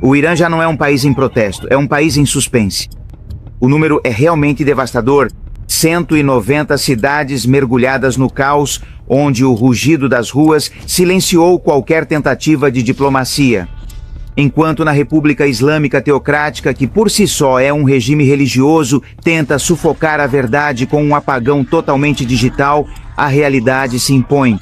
O Irã já não é um país em protesto, é um país em suspense. O número é realmente devastador. 190 cidades mergulhadas no caos, onde o rugido das ruas silenciou qualquer tentativa de diplomacia. Enquanto na República Islâmica Teocrática, que por si só é um regime religioso, tenta sufocar a verdade com um apagão totalmente digital, a realidade se impõe.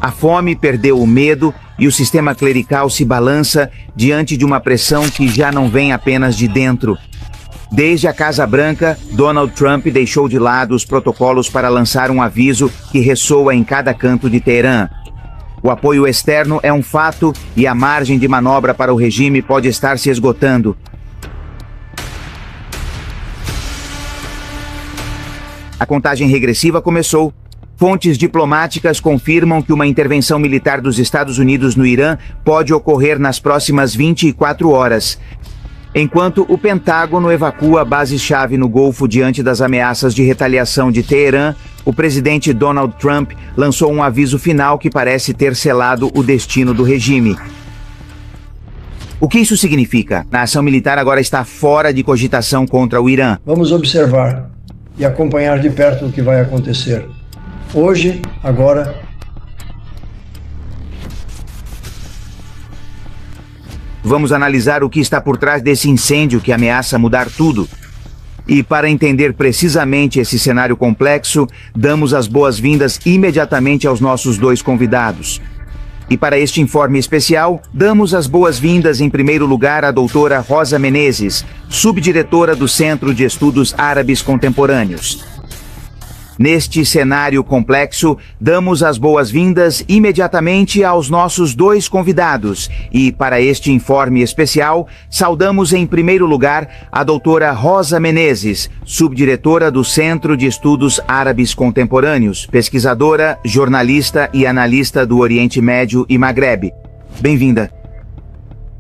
A fome perdeu o medo e o sistema clerical se balança diante de uma pressão que já não vem apenas de dentro. Desde a Casa Branca, Donald Trump deixou de lado os protocolos para lançar um aviso que ressoa em cada canto de Teherã. O apoio externo é um fato e a margem de manobra para o regime pode estar se esgotando. A contagem regressiva começou. Fontes diplomáticas confirmam que uma intervenção militar dos Estados Unidos no Irã pode ocorrer nas próximas 24 horas. Enquanto o Pentágono evacua bases-chave no Golfo diante das ameaças de retaliação de Teherã, o presidente Donald Trump lançou um aviso final que parece ter selado o destino do regime. O que isso significa? A ação militar agora está fora de cogitação contra o Irã. Vamos observar e acompanhar de perto o que vai acontecer. Hoje, agora... Vamos analisar o que está por trás desse incêndio que ameaça mudar tudo. E para entender precisamente esse cenário complexo, damos as boas-vindas imediatamente aos nossos dois convidados. E para este informe especial, damos as boas-vindas em primeiro lugar à doutora Rosa Menezes, subdiretora do Centro de Estudos Árabes Contemporâneos. Neste cenário complexo, damos as boas-vindas imediatamente aos nossos dois convidados e, para este informe especial, saudamos em primeiro lugar a doutora Rosa Menezes, subdiretora do Centro de Estudos Árabes Contemporâneos, pesquisadora, jornalista e analista do Oriente Médio e Magrebe. Bem-vinda.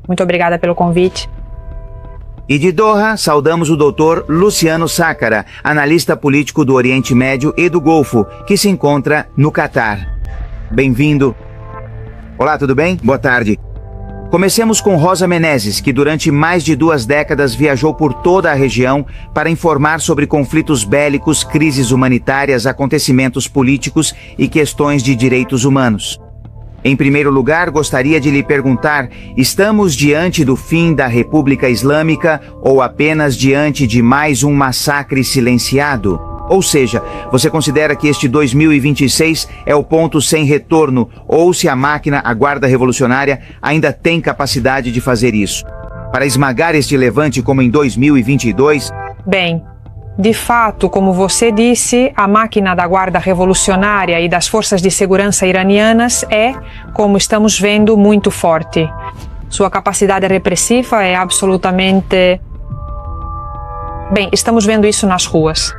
Muito obrigada pelo convite. E de Doha, saudamos o doutor Luciano Sácara, analista político do Oriente Médio e do Golfo, que se encontra no Catar. Bem-vindo. Olá, tudo bem? Boa tarde. Comecemos com Rosa Menezes, que durante mais de 2 décadas viajou por toda a região para informar sobre conflitos bélicos, crises humanitárias, acontecimentos políticos e questões de direitos humanos. Em primeiro lugar, gostaria de lhe perguntar, estamos diante do fim da República Islâmica ou apenas diante de mais um massacre silenciado? Ou seja, você considera que este 2026 é o ponto sem retorno ou se a máquina, a Guarda Revolucionária, ainda tem capacidade de fazer isso? Para esmagar este levante como em 2022? Bem, de fato, como você disse, a máquina da Guarda Revolucionária e das forças de segurança iranianas é, como estamos vendo, muito forte. Sua capacidade repressiva é absolutamente... Bem, estamos vendo isso nas ruas.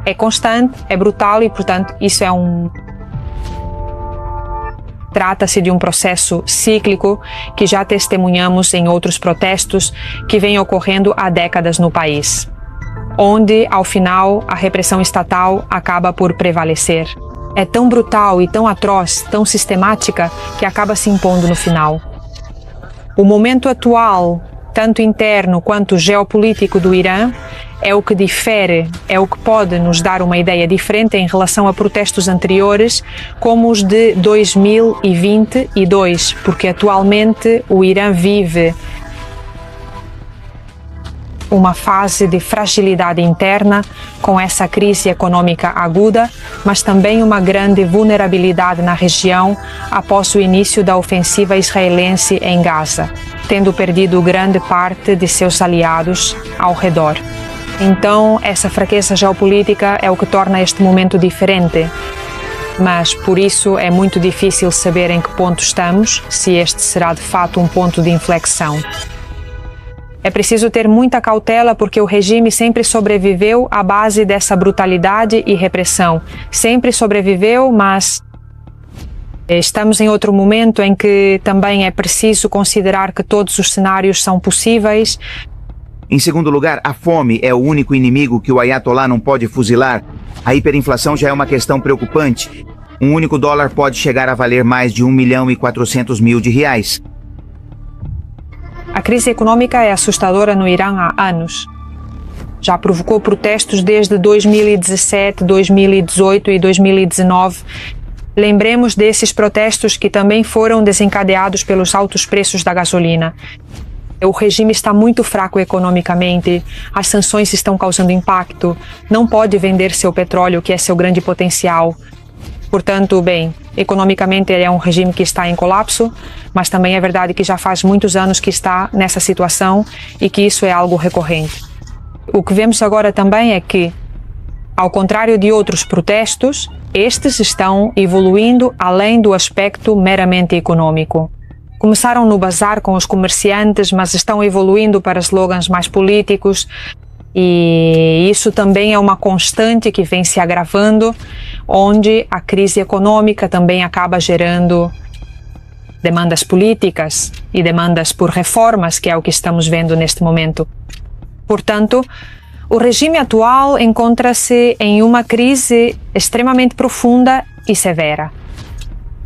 É constante, é brutal e, portanto, isso é Trata-se de um processo cíclico que já testemunhamos em outros protestos que vêm ocorrendo há décadas no país, onde, ao final, a repressão estatal acaba por prevalecer. É tão brutal e tão atroz, tão sistemática, que acaba se impondo no final. O momento atual, tanto interno quanto geopolítico do Irã, é o que difere, é o que pode nos dar uma ideia diferente em relação a protestos anteriores, como os de 2022, porque atualmente o Irã vive uma fase de fragilidade interna com essa crise econômica aguda, mas também uma grande vulnerabilidade na região após o início da ofensiva israelense em Gaza, tendo perdido grande parte de seus aliados ao redor. Então, essa fraqueza geopolítica é o que torna este momento diferente. Mas, por isso, é muito difícil saber em que ponto estamos, se este será de fato um ponto de inflexão. É preciso ter muita cautela porque o regime sempre sobreviveu à base dessa brutalidade e repressão. Sempre sobreviveu, mas estamos em outro momento em que também é preciso considerar que todos os cenários são possíveis. Em segundo lugar, a fome é o único inimigo que o Ayatollah não pode fuzilar. A hiperinflação já é uma questão preocupante. Um único dólar pode chegar a valer mais de 1.400.000 reais. A crise econômica é assustadora no Irã há anos. Já provocou protestos desde 2017, 2018 e 2019. Lembremos desses protestos que também foram desencadeados pelos altos preços da gasolina. O regime está muito fraco economicamente, as sanções estão causando impacto, não pode vender seu petróleo, que é seu grande potencial. Portanto, bem, economicamente ele é um regime que está em colapso, mas também é verdade que já faz muitos anos que está nessa situação e que isso é algo recorrente. O que vemos agora também é que, ao contrário de outros protestos, estes estão evoluindo além do aspecto meramente econômico. Começaram no bazar com os comerciantes, mas estão evoluindo para slogans mais políticos, e isso também é uma constante que vem se agravando, onde a crise econômica também acaba gerando demandas políticas e demandas por reformas, que é o que estamos vendo neste momento. Portanto, o regime atual encontra-se em uma crise extremamente profunda e severa,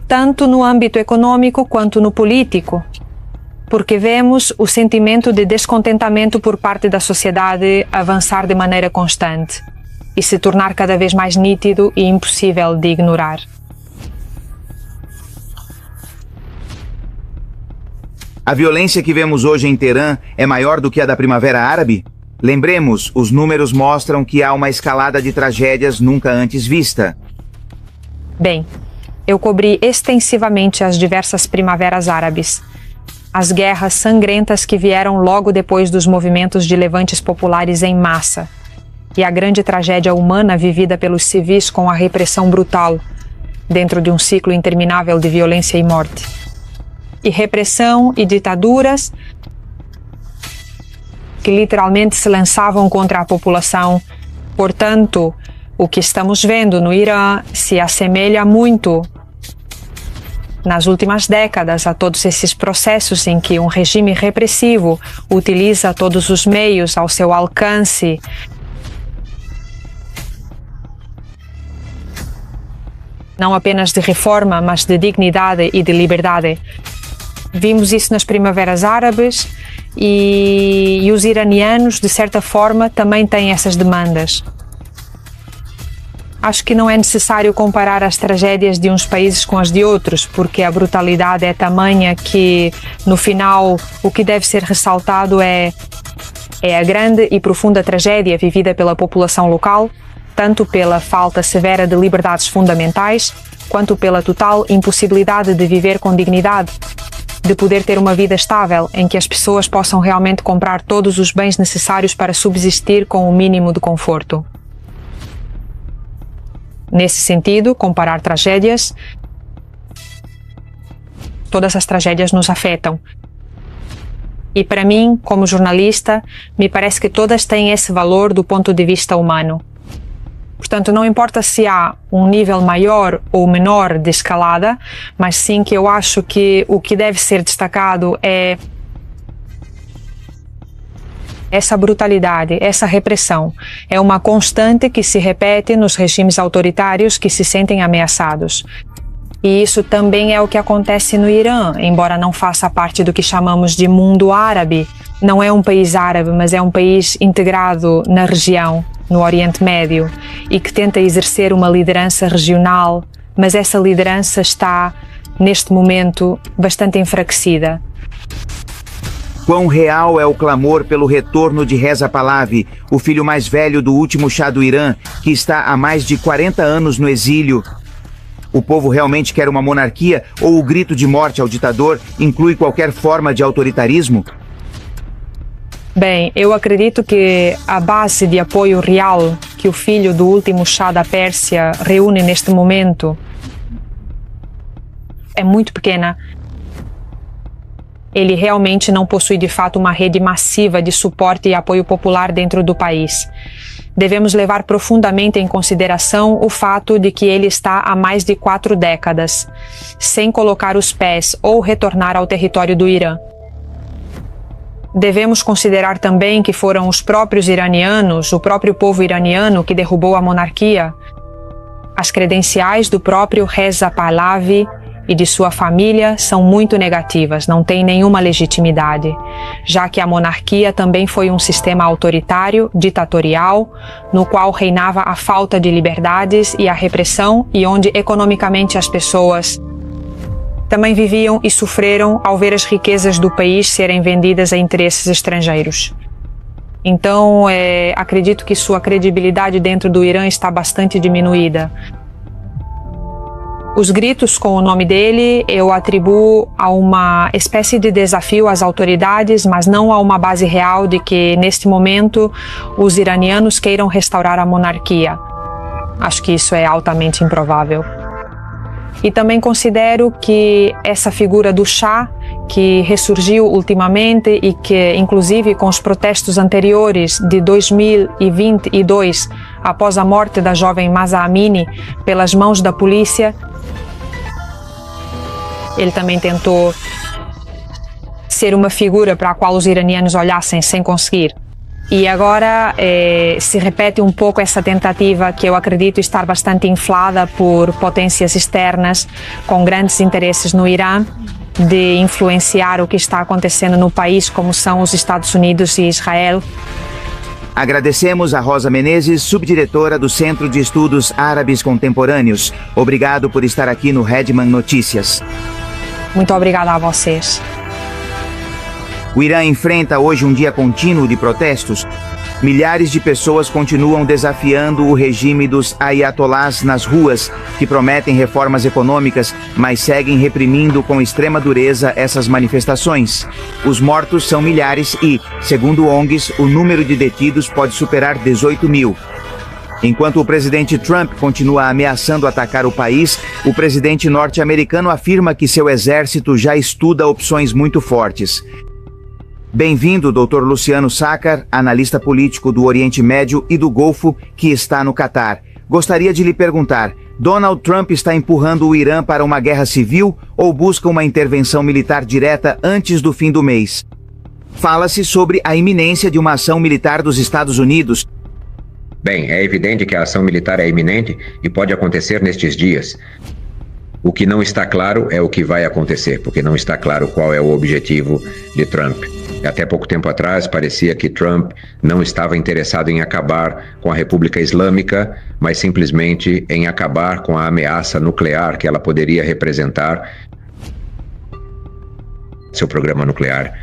tanto no âmbito econômico quanto no político, porque vemos o sentimento de descontentamento por parte da sociedade avançar de maneira constante e se tornar cada vez mais nítido e impossível de ignorar. A violência que vemos hoje em Teherã é maior do que a da Primavera Árabe? Lembremos, os números mostram que há uma escalada de tragédias nunca antes vista. Bem, eu cobri extensivamente as diversas primaveras árabes, as guerras sangrentas que vieram logo depois dos movimentos de levantes populares em massa, e a grande tragédia humana vivida pelos civis com a repressão brutal, dentro de um ciclo interminável de violência e morte. E repressão e ditaduras que literalmente se lançavam contra a população. Portanto, o que estamos vendo no Irã se assemelha muito, nas últimas décadas, a todos esses processos em que um regime repressivo utiliza todos os meios ao seu alcance não apenas de reforma, mas de dignidade e de liberdade. Vimos isso nas primaveras árabes e os iranianos, de certa forma, também têm essas demandas. Acho que não é necessário comparar as tragédias de uns países com as de outros, porque a brutalidade é tamanha que, no final, o que deve ser ressaltado é a grande e profunda tragédia vivida pela população local, tanto pela falta severa de liberdades fundamentais, quanto pela total impossibilidade de viver com dignidade, de poder ter uma vida estável em que as pessoas possam realmente comprar todos os bens necessários para subsistir com o mínimo de conforto. Nesse sentido, comparar tragédias, todas as tragédias nos afetam. E para mim, como jornalista, me parece que todas têm esse valor do ponto de vista humano. Portanto, não importa se há um nível maior ou menor de escalada, mas sim que eu acho que o que deve ser destacado é essa brutalidade, essa repressão. É uma constante que se repete nos regimes autoritários que se sentem ameaçados. E isso também é o que acontece no Irã, embora não faça parte do que chamamos de mundo árabe. Não é um país árabe, mas é um país integrado na região, no Oriente Médio, e que tenta exercer uma liderança regional, mas essa liderança está, neste momento, bastante enfraquecida. Quão real é o clamor pelo retorno de Reza Pahlavi, o filho mais velho do último Shah do Irã, que está há mais de 40 anos no exílio? O povo realmente quer uma monarquia ou o grito de morte ao ditador inclui qualquer forma de autoritarismo? Bem, eu acredito que a base de apoio real que o filho do último Shah da Pérsia reúne neste momento é muito pequena. Ele realmente não possui de fato uma rede massiva de suporte e apoio popular dentro do país. Devemos levar profundamente em consideração o fato de que ele está há mais de 4 décadas, sem colocar os pés ou retornar ao território do Irã. Devemos considerar também que foram os próprios iranianos, o próprio povo iraniano que derrubou a monarquia. As credenciais do próprio Reza Pahlavi e de sua família são muito negativas, não têm nenhuma legitimidade, já que a monarquia também foi um sistema autoritário, ditatorial, no qual reinava a falta de liberdades e a repressão e onde economicamente as pessoas também viviam e sofreram ao ver as riquezas do país serem vendidas a interesses estrangeiros. Então, acredito que sua credibilidade dentro do Irã está bastante diminuída. Os gritos com o nome dele eu atribuo a uma espécie de desafio às autoridades, mas não a uma base real de que, neste momento, os iranianos queiram restaurar a monarquia. Acho que isso é altamente improvável. E também considero que essa figura do Shah, que ressurgiu ultimamente e que, inclusive, com os protestos anteriores de 2022, após a morte da jovem Mahsa Amini pelas mãos da polícia, ele também tentou ser uma figura para a qual os iranianos olhassem sem conseguir. E agora se repete um pouco essa tentativa que eu acredito estar bastante inflada por potências externas com grandes interesses no Irã de influenciar o que está acontecendo no país, como são os Estados Unidos e Israel. Agradecemos a Rosa Menezes, subdiretora do Centro de Estudos Árabes Contemporâneos. Obrigado por estar aqui no Redman Notícias. Muito obrigada a vocês. O Irã enfrenta hoje um dia contínuo de protestos. Milhares de pessoas continuam desafiando o regime dos ayatolás nas ruas, que prometem reformas econômicas, mas seguem reprimindo com extrema dureza essas manifestações. Os mortos são milhares e, segundo ONGs, o número de detidos pode superar 18 mil. Enquanto o presidente Trump continua ameaçando atacar o país, o presidente norte-americano afirma que seu exército já estuda opções muito fortes. Bem-vindo, Dr. Luciano Sácar, analista político do Oriente Médio e do Golfo, que está no Catar. Gostaria de lhe perguntar, Donald Trump está empurrando o Irã para uma guerra civil ou busca uma intervenção militar direta antes do fim do mês? Fala-se sobre a iminência de uma ação militar dos Estados Unidos. Bem, é evidente que a ação militar é iminente e pode acontecer nestes dias. O que não está claro é o que vai acontecer, porque não está claro qual é o objetivo de Trump. Até pouco tempo atrás, parecia que Trump não estava interessado em acabar com a República Islâmica, mas simplesmente em acabar com a ameaça nuclear que ela poderia representar, seu programa nuclear.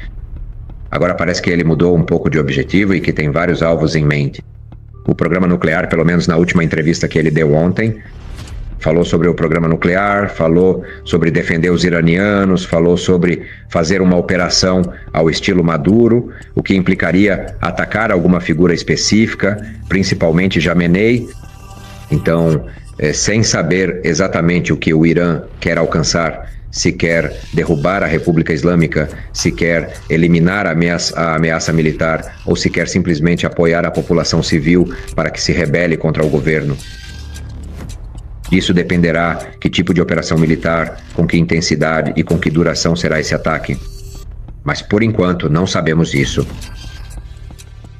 Agora parece que ele mudou um pouco de objetivo e que tem vários alvos em mente. O programa nuclear, pelo menos na última entrevista que ele deu ontem, falou sobre o programa nuclear, falou sobre defender os iranianos, falou sobre fazer uma operação ao estilo Maduro, o que implicaria atacar alguma figura específica, principalmente Jamenei. Então, sem saber exatamente o que o Irã quer alcançar, se quer derrubar a República Islâmica, se quer eliminar a ameaça militar ou se quer simplesmente apoiar a população civil para que se rebele contra o governo. Isso dependerá que tipo de operação militar, com que intensidade e com que duração será esse ataque. Mas, por enquanto, não sabemos isso.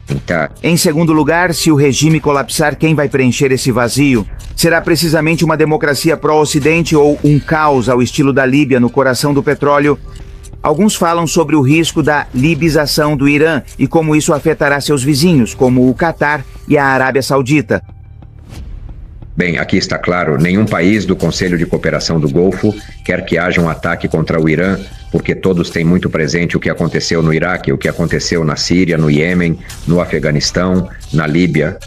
Então, em segundo lugar, se o regime colapsar, quem vai preencher esse vazio? Será precisamente uma democracia pró-Ocidente ou um caos ao estilo da Líbia no coração do petróleo? Alguns falam sobre o risco da libização do Irã e como isso afetará seus vizinhos, como o Catar e a Arábia Saudita. Bem, aqui está claro, nenhum país do Conselho de Cooperação do Golfo quer que haja um ataque contra o Irã, porque todos têm muito presente o que aconteceu no Iraque, o que aconteceu na Síria, no Iêmen, no Afeganistão, na Líbia.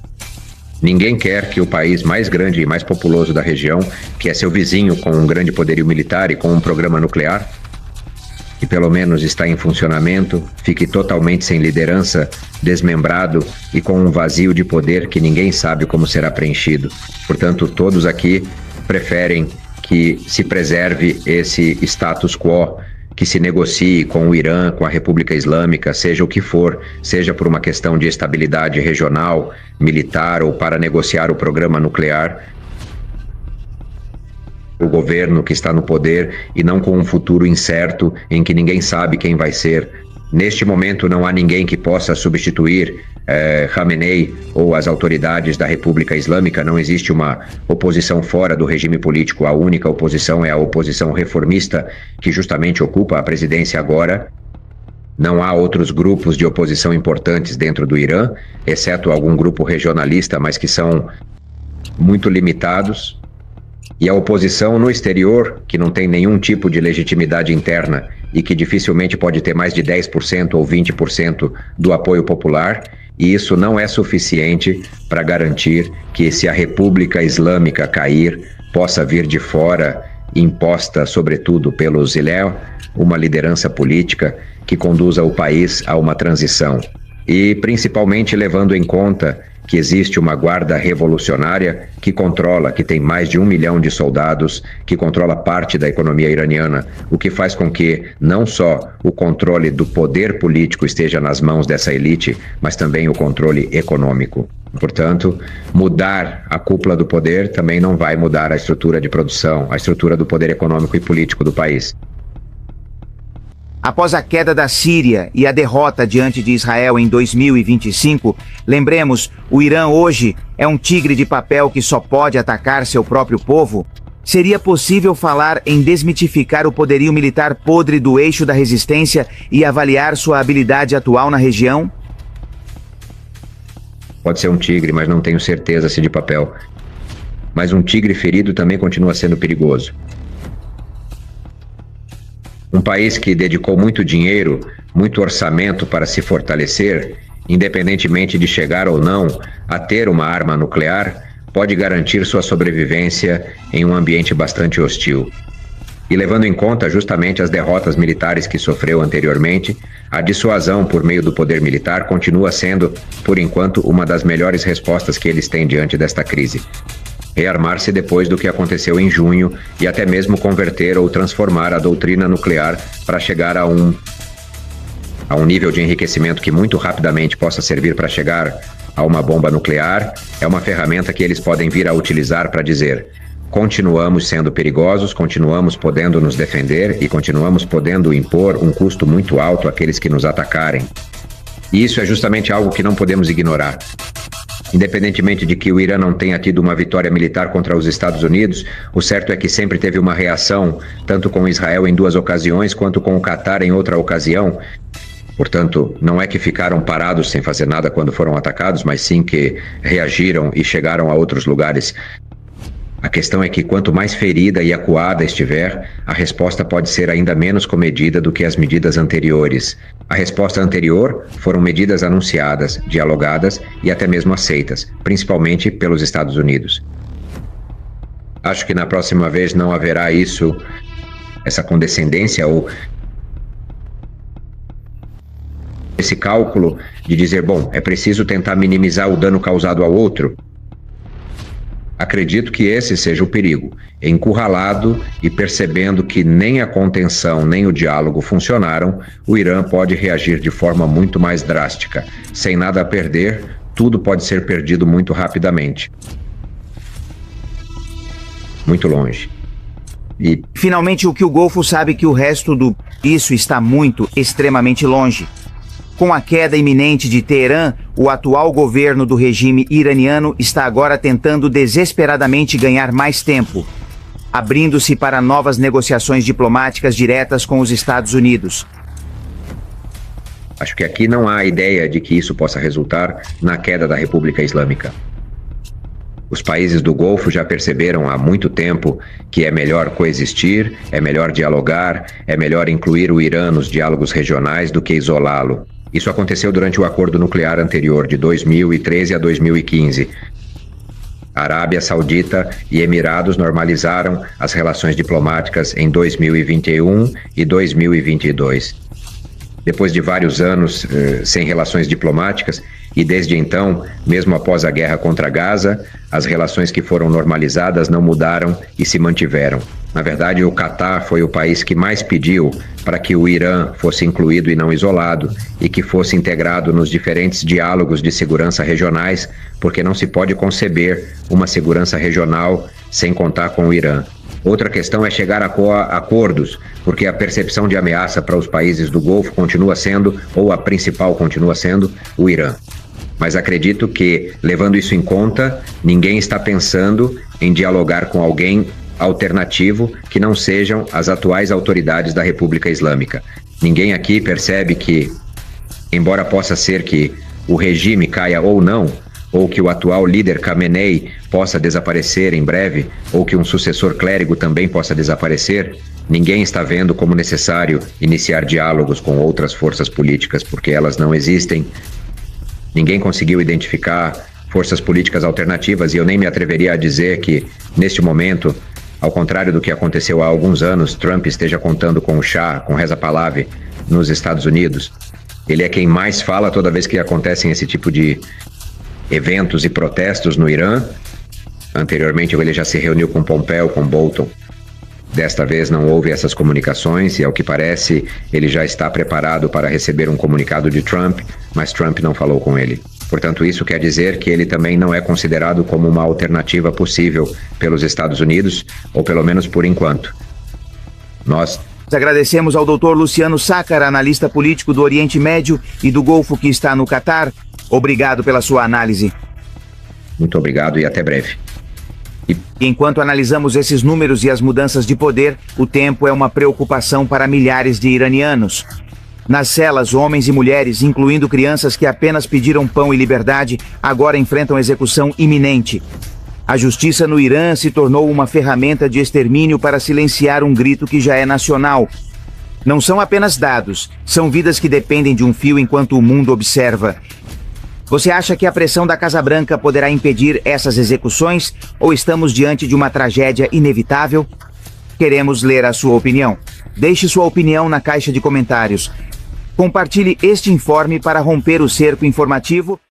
Ninguém quer que o país mais grande e mais populoso da região, que é seu vizinho com um grande poderio militar e com um programa nuclear, que pelo menos está em funcionamento, fique totalmente sem liderança, desmembrado e com um vazio de poder que ninguém sabe como será preenchido. Portanto, todos aqui preferem que se preserve esse status quo, que se negocie com o Irã, com a República Islâmica, seja o que for, seja por uma questão de estabilidade regional, militar ou para negociar o programa nuclear, o governo que está no poder e não com um futuro incerto em que ninguém sabe quem vai ser. Neste momento não há ninguém que possa substituir Khamenei ou as autoridades da República Islâmica. Não existe uma oposição fora do regime político. A única oposição é a oposição reformista, que justamente ocupa a presidência agora. Não há outros grupos de oposição importantes dentro do Irã, exceto algum grupo regionalista, mas que são muito limitados. E a oposição no exterior, que não tem nenhum tipo de legitimidade interna e que dificilmente pode ter mais de 10% ou 20% do apoio popular, e isso não é suficiente para garantir que, se a República Islâmica cair, possa vir de fora, imposta sobretudo pelo Zilé, uma liderança política que conduza o país a uma transição. E principalmente levando em conta que existe uma guarda revolucionária que controla, que tem mais de 1 milhão de soldados, que controla parte da economia iraniana, o que faz com que não só o controle do poder político esteja nas mãos dessa elite, mas também o controle econômico. Portanto, mudar a cúpula do poder também não vai mudar a estrutura de produção, a estrutura do poder econômico e político do país. Após a queda da Síria e a derrota diante de Israel em 2025, lembremos, o Irã hoje é um tigre de papel que só pode atacar seu próprio povo? Seria possível falar em desmitificar o poderio militar podre do eixo da resistência e avaliar sua habilidade atual na região? Pode ser um tigre, mas não tenho certeza se de papel. Mas um tigre ferido também continua sendo perigoso. Um país que dedicou muito dinheiro, muito orçamento para se fortalecer, independentemente de chegar ou não a ter uma arma nuclear, pode garantir sua sobrevivência em um ambiente bastante hostil. E levando em conta justamente as derrotas militares que sofreu anteriormente, a dissuasão por meio do poder militar continua sendo, por enquanto, uma das melhores respostas que eles têm diante desta crise. Rearmar-se depois do que aconteceu em junho e até mesmo converter ou transformar a doutrina nuclear para chegar a um nível de enriquecimento que muito rapidamente possa servir para chegar a uma bomba nuclear, é uma ferramenta que eles podem vir a utilizar para dizer: continuamos sendo perigosos, continuamos podendo nos defender e continuamos podendo impor um custo muito alto àqueles que nos atacarem. E isso é justamente algo que não podemos ignorar. Independentemente de que o Irã não tenha tido uma vitória militar contra os Estados Unidos, o certo é que sempre teve uma reação, tanto com Israel em 2 ocasiões, quanto com o Catar em outra ocasião. Portanto, não é que ficaram parados sem fazer nada quando foram atacados, mas sim que reagiram e chegaram a outros lugares. A questão é que quanto mais ferida e acuada estiver, a resposta pode ser ainda menos comedida do que as medidas anteriores. A resposta anterior foram medidas anunciadas, dialogadas e até mesmo aceitas, principalmente pelos Estados Unidos. Acho que na próxima vez não haverá essa condescendência ou esse cálculo de dizer, bom, é preciso tentar minimizar o dano causado ao outro. Acredito que esse seja o perigo. Encurralado e percebendo que nem a contenção nem o diálogo funcionaram, o Irã pode reagir de forma muito mais drástica. Sem nada a perder, tudo pode ser perdido muito rapidamente. Muito longe. E finalmente, o que o Golfo sabe que o resto isso está extremamente longe. Com a queda iminente de Teherã, o atual governo do regime iraniano está agora tentando desesperadamente ganhar mais tempo, abrindo-se para novas negociações diplomáticas diretas com os Estados Unidos. Acho que aqui não há ideia de que isso possa resultar na queda da República Islâmica. Os países do Golfo já perceberam há muito tempo que é melhor coexistir, é melhor dialogar, é melhor incluir o Irã nos diálogos regionais do que isolá-lo. Isso aconteceu durante o acordo nuclear anterior, de 2013 a 2015. A Arábia Saudita e Emirados normalizaram as relações diplomáticas em 2021 e 2022. Depois de vários anos sem relações diplomáticas, e desde então, mesmo após a guerra contra Gaza, as relações que foram normalizadas não mudaram e se mantiveram. Na verdade, o Catar foi o país que mais pediu para que o Irã fosse incluído e não isolado, e que fosse integrado nos diferentes diálogos de segurança regionais, porque não se pode conceber uma segurança regional sem contar com o Irã. Outra questão é chegar a acordos, porque a percepção de ameaça para os países do Golfo continua sendo, ou a principal continua sendo, o Irã. Mas acredito que, levando isso em conta, ninguém está pensando em dialogar com alguém alternativo que não sejam as atuais autoridades da República Islâmica. Ninguém aqui percebe que, embora possa ser que o regime caia ou não, ou que o atual líder Khamenei possa desaparecer em breve, ou que um sucessor clérigo também possa desaparecer, ninguém está vendo como necessário iniciar diálogos com outras forças políticas, porque elas não existem. Ninguém conseguiu identificar forças políticas alternativas e eu nem me atreveria a dizer que, neste momento, ao contrário do que aconteceu há alguns anos, Trump esteja contando com o Shah, com Reza Pahlavi, nos Estados Unidos. Ele é quem mais fala toda vez que acontecem esse tipo de eventos e protestos no Irã. Anteriormente ele já se reuniu com Pompeo, com Bolton. Desta vez não houve essas comunicações e, ao que parece, ele já está preparado para receber um comunicado de Trump, mas Trump não falou com ele. Portanto, isso quer dizer que ele também não é considerado como uma alternativa possível pelos Estados Unidos, ou pelo menos por enquanto. Nós agradecemos ao Dr. Luciano Sácara, analista político do Oriente Médio e do Golfo que está no Catar. Obrigado pela sua análise. Muito obrigado e até breve. Enquanto analisamos esses números e as mudanças de poder, o tempo é uma preocupação para milhares de iranianos. Nas celas, homens e mulheres, incluindo crianças que apenas pediram pão e liberdade, agora enfrentam execução iminente. A justiça no Irã se tornou uma ferramenta de extermínio para silenciar um grito que já é nacional. Não são apenas dados, são vidas que dependem de um fio enquanto o mundo observa. Você acha que a pressão da Casa Branca poderá impedir essas execuções ou estamos diante de uma tragédia inevitável? Queremos ler a sua opinião. Deixe sua opinião na caixa de comentários. Compartilhe este informe para romper o cerco informativo.